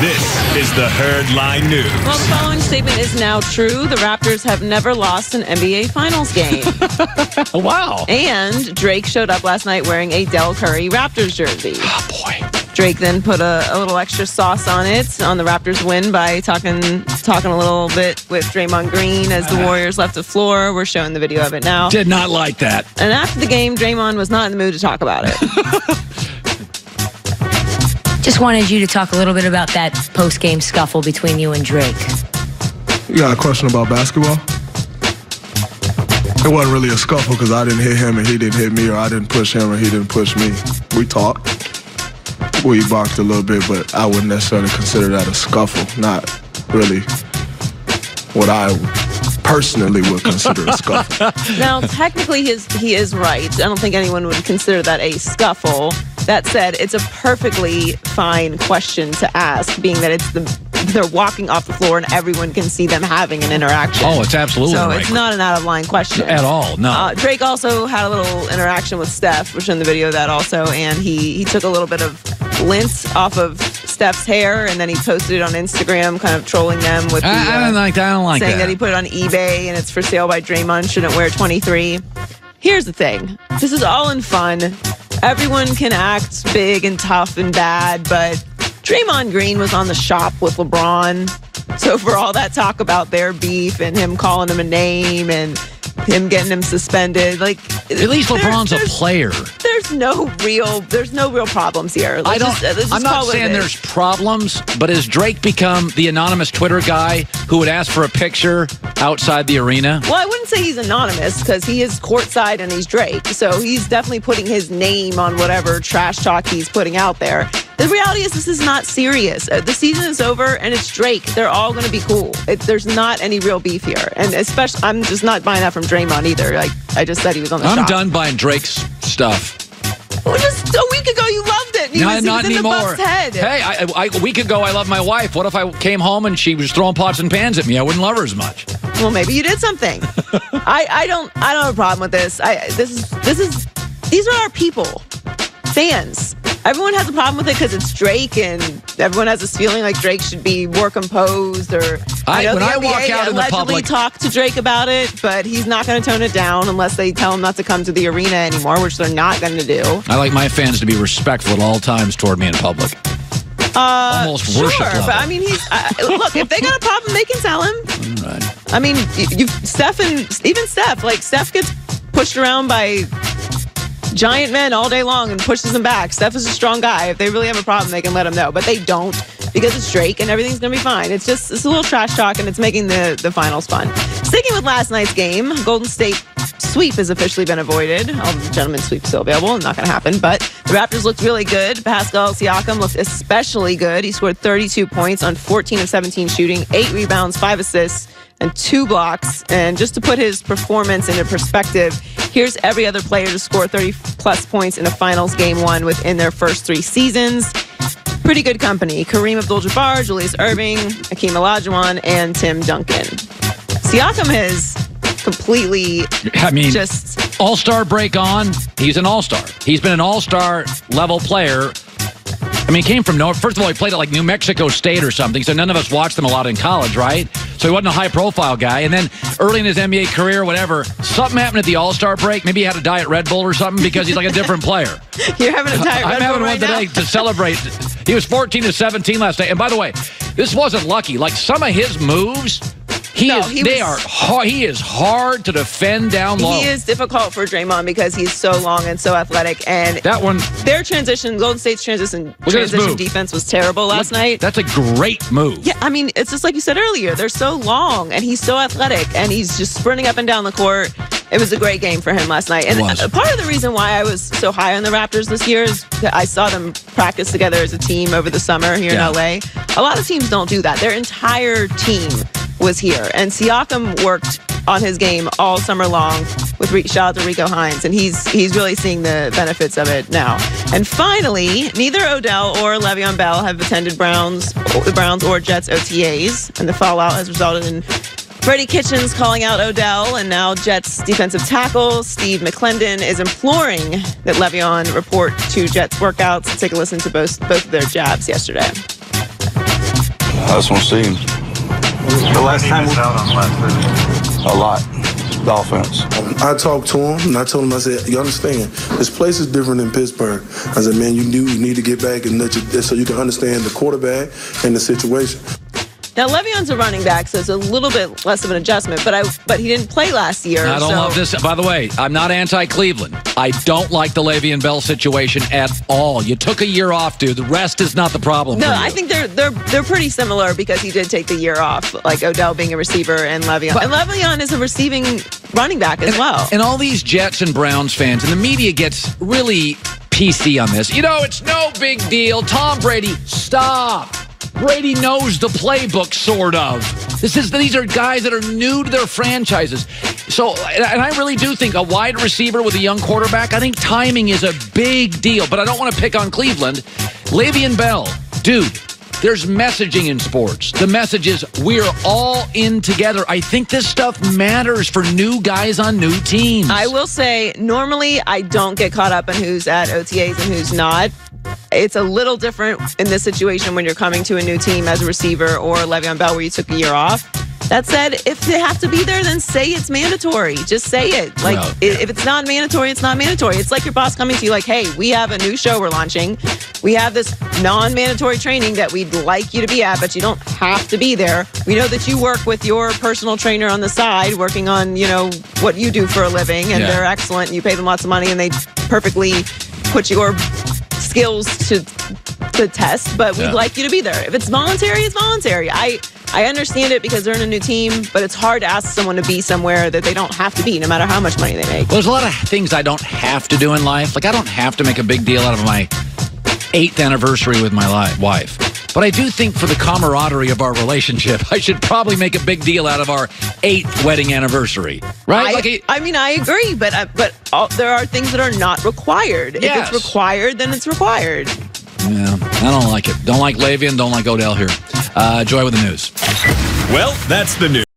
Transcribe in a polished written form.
This is the Herd Line News. Well, the following statement is now true. The Raptors have never lost an NBA Finals game. Wow. And Drake showed up last night wearing a Del Curry Raptors jersey. Oh, boy. Drake then put a little extra sauce on it on the Raptors win by talking a little bit with Draymond Green as the Warriors left the floor. We're showing the video of it now. Did not like that. And after the game, Draymond was not in the mood to talk about it. Just wanted you to talk a little bit about that post-game scuffle between you and Drake. You got a question about basketball? It wasn't really a scuffle because I didn't hit him and he didn't hit me, or I didn't push him and he didn't push me. We talked. We boxed a little bit, but I wouldn't necessarily consider that a scuffle. Not really what I personally would consider a scuffle. Now, technically, he is right. I don't think anyone would consider that a scuffle. That said, it's a perfectly fine question to ask, being that they're walking off the floor and everyone can see them having an interaction. Oh, it's absolutely so right. It's not an out-of-line question. At all, no. Drake also had a little interaction with Steph. We're showing the video of that also, and he took a little bit of lint off of Steph's hair, and then he posted it on Instagram, kind of trolling them with I don't like saying that. that he put it on eBay and it's for sale by Draymond, shouldn't wear 23. Here's the thing. This is all in fun. Everyone can act big and tough and bad, but Draymond Green was on the shop with LeBron. So for all that talk about their beef and him calling him a name and him getting him suspended, like, at least LeBron's a player. There's no real problems here. I'm not saying there's problems, but has Drake become the anonymous Twitter guy who would ask for a picture outside the arena? Well, I wouldn't say he's anonymous because he is courtside and he's Drake. So he's definitely putting his name on whatever trash talk he's putting out there. The reality is this is not serious. The season is over and it's Drake. They're all going to be cool. There's not any real beef here. And especially, I'm just not buying that from Draymond either. Like I just said, he was on the shop. I'm done buying Drake's stuff. Well, just a week ago, you loved it. He was not in anymore. The Bucks' head. Hey, a week ago, I loved my wife. What if I came home and she was throwing pots and pans at me? I wouldn't love her as much. Well, maybe you did something. I don't have a problem with this. These are our people, fans. Everyone has a problem with it because it's Drake, and everyone has this feeling like Drake should be more composed. Or when I walk out in the public, talk to Drake about it, but he's not going to tone it down unless they tell him not to come to the arena anymore, which they're not going to do. I like my fans to be respectful at all times toward me in public. Almost worship level. But I mean, look. If they got a problem, they can tell him. All right. I mean, Steph gets pushed around by giant men all day long and pushes them back. Steph is a strong guy. If they really have a problem, they can let him know. But they don't because it's Drake and everything's going to be fine. It's a little trash talk and it's making the finals fun. Sticking with last night's game, Golden State sweep has officially been avoided. The gentleman's sweep still available. Not going to happen. But the Raptors looked really good. Pascal Siakam looked especially good. He scored 32 points on 14 of 17 shooting, 8 rebounds, 5 assists, and 2 blocks. And just to put his performance into perspective, here's every other player to score 30-plus points in a finals game one within their first 3 seasons. Pretty good company. Kareem Abdul-Jabbar, Julius Erving, Hakeem Olajuwon, and Tim Duncan. Siakam has completely just... All-star break on. He's an all-star. He's been an all-star level player. I mean, he came from nowhere. First of all, he played at like New Mexico State or something, so none of us watched him a lot in college, right? So he wasn't a high-profile guy. And then early in his NBA career, whatever, something happened at the All-Star break. Maybe he had a Diet Red Bull or something because he's like a different player. You're having a Diet Red Bull I'm having right one today to celebrate. He was 14 to 17 last night. And by the way, this wasn't lucky. Like some of his moves... He is hard to defend down low. He is difficult for Draymond because he's so long and so athletic. And that one, their transition, Golden State's transition defense was terrible last night. That's a great move. Yeah, I mean, it's just like you said earlier. They're so long, and he's so athletic, and he's just sprinting up and down the court. It was a great game for him last night. And part of the reason why I was so high on the Raptors this year is that I saw them practice together as a team over the summer here in LA. A lot of teams don't do that. Their entire team was here, and Siakam worked on his game all summer long with shout out to Rico Hines, and he's really seeing the benefits of it now. And finally, neither Odell or Le'Veon Bell have attended the Browns or Jets OTAs, and the fallout has resulted in Freddie Kitchens calling out Odell, and now Jets defensive tackle Steve McClendon is imploring that Le'Veon report to Jets workouts. Let's take a listen to both of their jabs yesterday. I just want to see him. The last time we out on last visit. A lot. The offense. I talked to him, and I told him, I said, you understand, this place is different than Pittsburgh. I said, man, you need to get back and so you can understand the quarterback and the situation. Now, Le'Veon's a running back, so it's a little bit less of an adjustment, but he didn't play last year. I don't love this. By the way, I'm not anti-Cleveland. I don't like the Le'Veon Bell situation at all. You took a year off, dude. The rest is not the problem. No, I think they're pretty similar because he did take the year off, like Odell being a receiver and Le'Veon. And Le'Veon is a receiving running back as well. And all these Jets and Browns fans, and the media gets really PC on this. It's no big deal. Tom Brady, stop. Brady knows the playbook, sort of. These are guys that are new to their franchises. So, and I really do think a wide receiver with a young quarterback, I think timing is a big deal. But I don't want to pick on Cleveland. Le'Veon Bell, dude, there's messaging in sports. The message is we're all in together. I think this stuff matters for new guys on new teams. I will say, normally I don't get caught up in who's at OTAs and who's not. It's a little different in this situation when you're coming to a new team as a receiver or Le'Veon Bell where you took a year off. That said, if they have to be there, then say it's mandatory. Just say it. If it's not mandatory, it's not mandatory. It's like your boss coming to you like, hey, we have a new show we're launching. We have this non-mandatory training that we'd like you to be at, but you don't have to be there. We know that you work with your personal trainer on the side working on, what you do for a living, and they're excellent. You pay them lots of money, and they perfectly put your skills to test, but we'd like you to be there. If it's voluntary, it's voluntary. I understand it because they're in a new team, but it's hard to ask someone to be somewhere that they don't have to be, no matter how much money they make. Well, there's a lot of things I don't have to do in life. Like, I don't have to make a big deal out of my 8th anniversary with my wife. But I do think for the camaraderie of our relationship, I should probably make a big deal out of our 8th wedding anniversary, right? I agree, but there are things that are not required. Yes. If it's required, then it's required. Yeah, I don't like it. Don't like Le'Veon, don't like Odell here. Joy with the news. Well, that's the news.